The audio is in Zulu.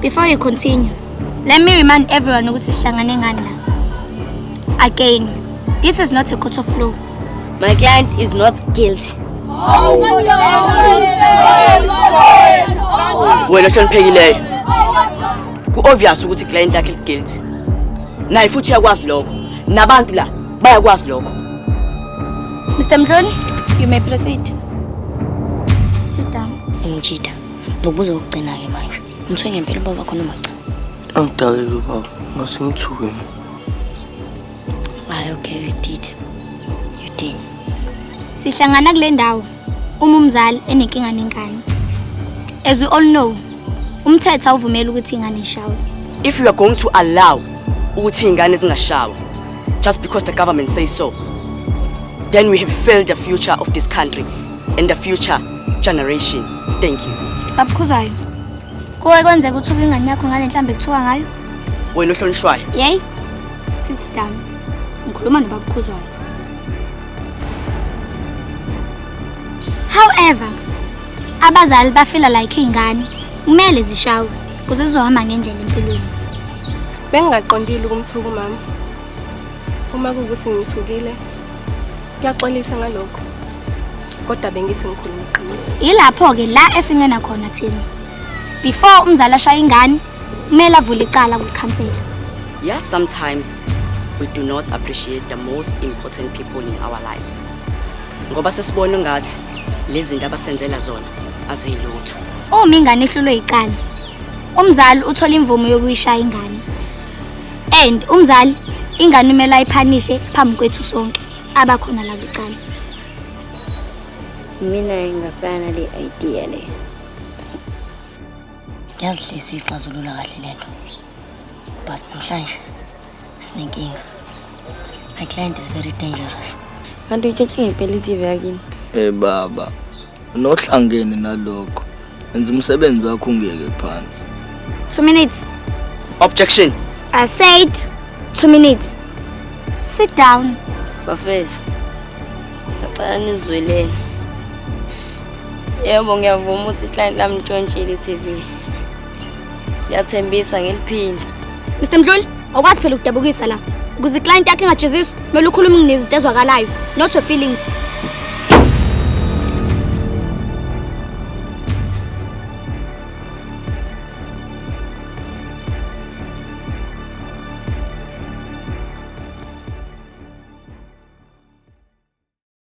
Before you continue, let me remind everyone ukuthi sihlangane ngani la. Again, this is not a court of law. My client is not guilty. Wena hloniphekileyo. Ku-obvious ukuthi client yakhe guilty. Naye futhi yakwazi lokho. Nabantu la bayakwazi lokho. Mr. Mdluli, you may proceed. Sit down. Ngijida. Lobuzo ukugcina ke manje. Ngithwe ngempela baba khona macha. Angidakile baba, masingithuke. Okay, you did. Sihlangana kule ndawo uma umzali enenkinga nengane. As we all know, umthetho awuvumeli ukuthi ingane ishawe. If you are going to allow ukuthi ingane zingashawa just because the government says so, then we have failed the future of this country and the future generation. Thank you. Babukhuzwayo. Kuwe kwenzeka ukuthi ingane yakho ngale mhlambe kuthiwa ngayo? Wena ohlonishwayo. Yey. Sit down. Ngikhuluma nobabukhuzwayo. However, abazali bafila like ingane kumele zishawe kuze zizohamba ngendlela empilweni. Bengingaqondile ukumthuka mama. Uma kuukuthi ngithukile, ngiyaxolisa ngalokho. Kodwa bengithi ngikhuluma iqiniso. Ilapho ke la esingena khona thina. Before umzali ashaya ingane, kumele avule icala kukhansela. Yes, sometimes we do not appreciate the most important people in our lives. Ngoba sesibona ngathi lezi zinto abasenzela zona azilutho. Uma ingane ihlulwe icala, umzali uthola imvumo yokuyishaya ingane. And umzali ingane umela ayiphanishe phambi kwethu sonke abakhona la kwicala. Mina ngingafana le idea le. Ngiyazidlisa ixazulula kahle lento. But namhlanje sinenkinga. My client is very dangerous. Kanti utshetshe ngempela iTV yakini. Baba, nohlangene nalokho. Enza umsebenzi wakho ungeke phansi. 2 minutes. Objection. I said 2 minutes. Sit down. Bafethu. Sacala nizwelene. Yebo ngiyavuma ukuthi client lami ntshontshile iTV. Ngiyathembisa ngeliphinde. Mr. Mdluli, awukwazi phela ukudabukisa la. Ukuze client yakhe ingajeziswa, kumele ukhulume ngezinto ezwakalayo, not your feelings.